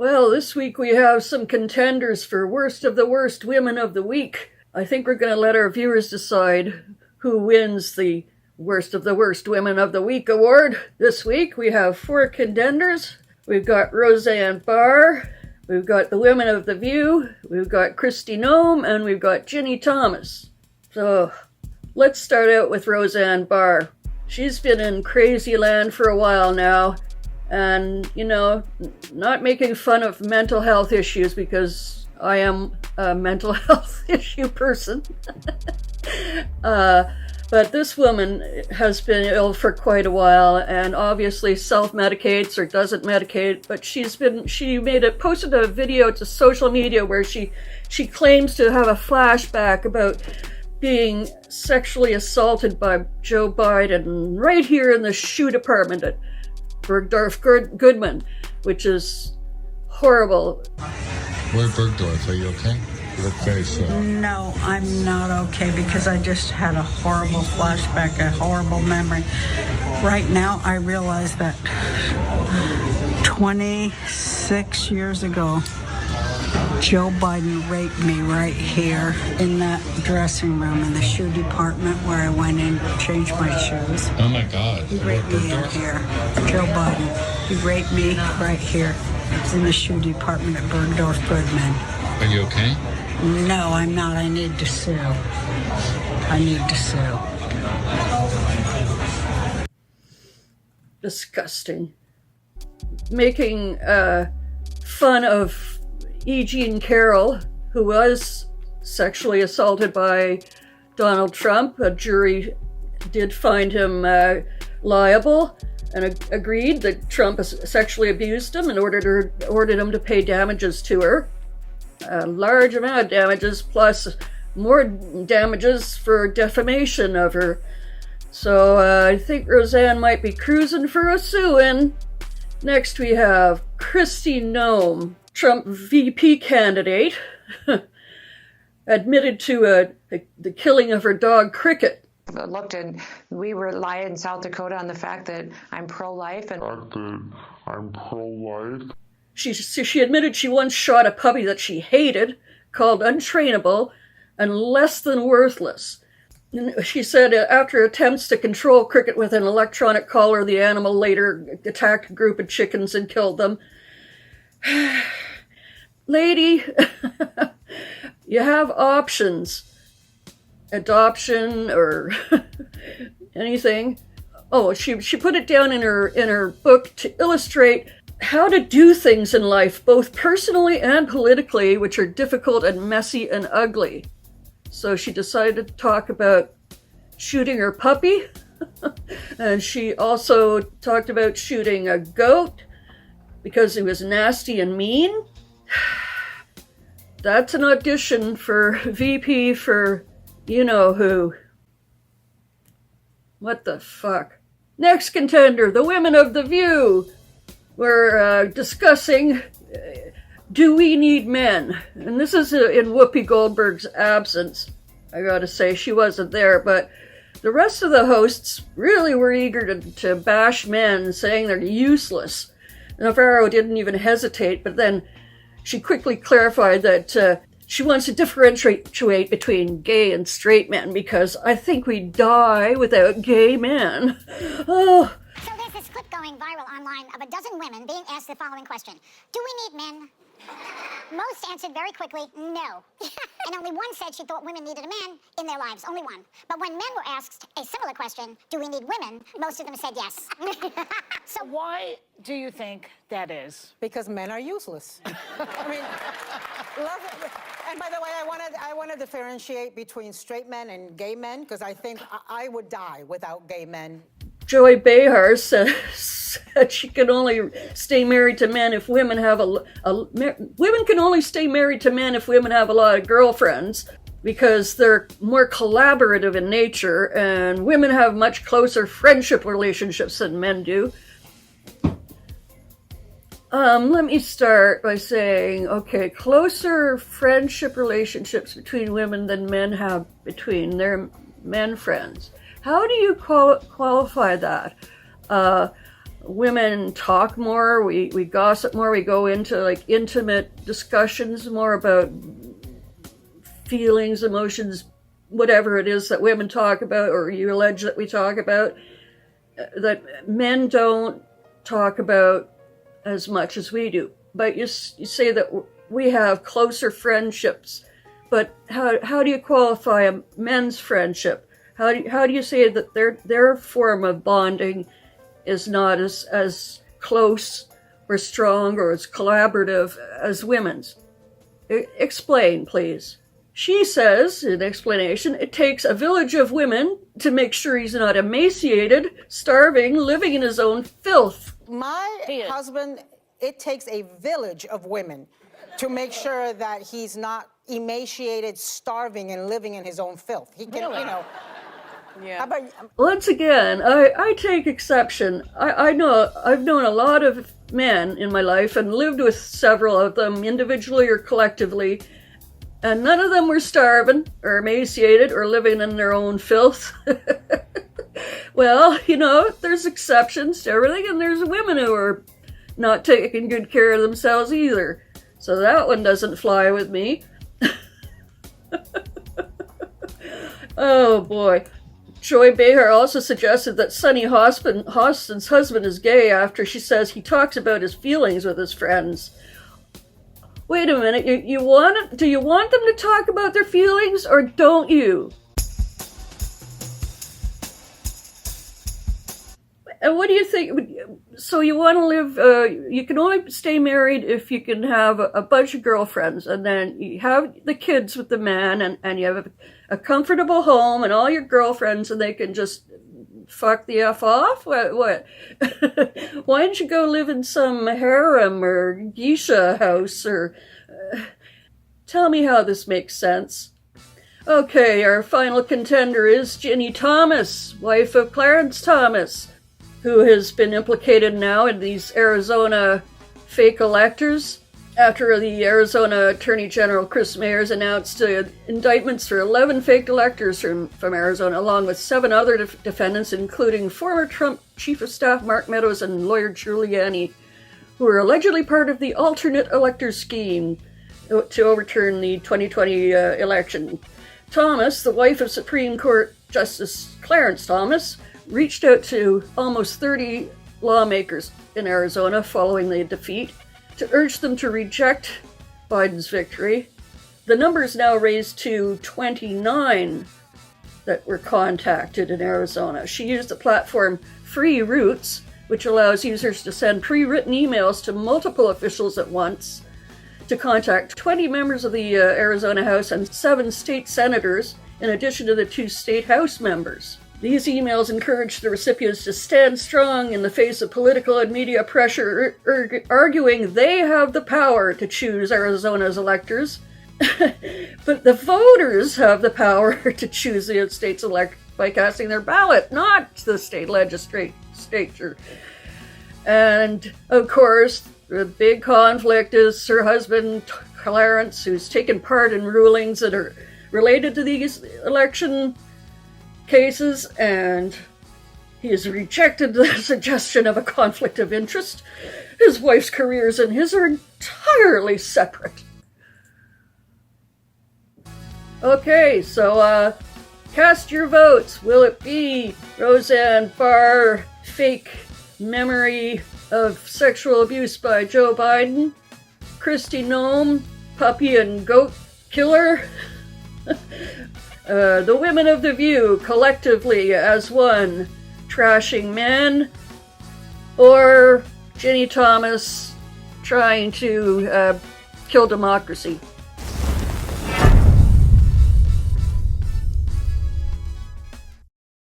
Well, this week we have some contenders for Worst of the Worst Women of the Week. I think we're going to let our viewers decide who wins the Worst of the Worst Women of the Week award. This week we have 4 contenders. We've got Roseanne Barr, we've got the Women of the View, we've got Kristi Noem, and we've got Ginni Thomas. So let's start out with Roseanne Barr. She's been in crazy land for a while now. And, not making fun of mental health issues because I am a mental health issue person. But this woman has been ill for quite a while and obviously self-medicates or doesn't medicate. But posted a video to social media where she claims to have a flashback about being sexually assaulted by Joe Biden right here in the shoe department at Bergdorf Goodman, which is horrible. Where Bergdorf? Are you okay? You look very sore. No, I'm not okay because I just had a horrible flashback, a horrible memory. Right now, I realize that 26 years ago, Joe Biden raped me right here in that dressing room in the shoe department where I went in to change my shoes. Oh my God. He raped me in here. Joe Biden. He raped me right here in the shoe department at Bergdorf Goodman. Are you okay? No, I'm not. I need to sue. Disgusting. Making fun of E. Jean Carroll, who was sexually assaulted by Donald Trump. A jury did find him liable and agreed that Trump sexually abused him and ordered him to pay damages to her. A large amount of damages, plus more damages for defamation of her. So I think Roseanne might be cruising for a sue-in. Next we have Kristi Noem, Trump VP candidate, admitted to the killing of her dog Cricket. Looked and we relied in South Dakota on the fact that I'm pro-life and She admitted she once shot a puppy that she hated, called untrainable and less than worthless. She said after attempts to control Cricket with an electronic collar, the animal later attacked a group of chickens and killed them. Lady, you have options. Adoption or anything. Oh, she put it down in her book to illustrate how to do things in life, both personally and politically, which are difficult and messy and ugly. So she decided to talk about shooting her puppy. And she also talked about shooting a goat because he was nasty and mean. That's an audition for VP for you-know-who. What the fuck? Next contender, the Women of the View. We're discussing, do we need men? And this is in Whoopi Goldberg's absence. I gotta say, she wasn't there, but the rest of the hosts really were eager to bash men, saying they're useless. Navarro didn't even hesitate, but then she quickly clarified that she wants to differentiate between gay and straight men because I think we'd die without gay men. Oh. So there's this clip going viral online of a dozen women being asked the following question. Do we need men? Most answered very quickly, no. And only one said she thought women needed a man in their lives, only one. But when men were asked a similar question, do we need women, most of them said yes. So why do you think that is? Because men are useless. I mean, love it. And by the way, I want to differentiate between straight men and gay men because I think I would die without gay men. Joy Behar said she can only stay married to men if women have women can only stay married to men if women have a lot of girlfriends because they're more collaborative in nature and women have much closer friendship relationships than men do. Let me start by saying, okay, closer friendship relationships between women than men have between their men friends. How do you qualify that? women talk more, we gossip more, we go into like intimate discussions more about feelings, emotions, whatever it is that women talk about, or you allege that we talk about, that men don't talk about as much as we do. But you say that we have closer friendships, but how do you qualify a men's friendship? How do you say that their form of bonding is not as close or strong or as collaborative as women's? Explain, please. She says, in explanation, it takes a village of women to make sure he's not emaciated, starving, living in his own filth. My husband, it takes a village of women to make sure that he's not emaciated, starving, and living in his own filth. He can, Yeah. Once again, I take exception. I've known a lot of men in my life and lived with several of them individually or collectively, and none of them were starving or emaciated or living in their own filth. Well, there's exceptions to everything, and there's women who are not taking good care of themselves either. So that one doesn't fly with me. Oh boy. Joy Behar also suggested that Sonny Hostin's husband is gay after she says he talks about his feelings with his friends. Wait a minute, do you want them to talk about their feelings, or don't you? And what do you think? So you want to live, you can only stay married if you can have a bunch of girlfriends, and then you have the kids with the man, and you have a comfortable home and all your girlfriends, and they can just fuck the F off? What? Why don't you go live in some harem or geisha house, or... tell me how this makes sense. Okay, our final contender is Ginni Thomas, wife of Clarence Thomas, who has been implicated now in these Arizona fake electors after the Arizona Attorney General Chris Mayers announced indictments for 11 fake electors from Arizona, along with 7 other defendants, including former Trump Chief of Staff Mark Meadows and lawyer Giuliani, who were allegedly part of the alternate elector scheme to overturn the 2020 election. Thomas, the wife of Supreme Court Justice Clarence Thomas, reached out to almost 30 lawmakers in Arizona following the defeat to urge them to reject Biden's victory. The number is now raised to 29 that were contacted in Arizona. She used the platform Free Routes, which allows users to send pre-written emails to multiple officials at once, to contact 20 members of the Arizona House and 7 state senators, in addition to the 2 state House members. These emails encourage the recipients to stand strong in the face of political and media pressure, arguing they have the power to choose Arizona's electors. But the voters have the power to choose the state's elect by casting their ballot, not the state legislature. And, of course, the big conflict is her husband, Clarence, who's taken part in rulings that are related to these election cases, and he has rejected the suggestion of a conflict of interest. His wife's careers and his are entirely separate. Okay, so cast your votes. Will it be Roseanne Barr, fake memory of sexual abuse by Joe Biden, Kristi Noem, puppy and goat killer, the women of The View collectively as one, trashing men, or Ginni Thomas trying to kill democracy?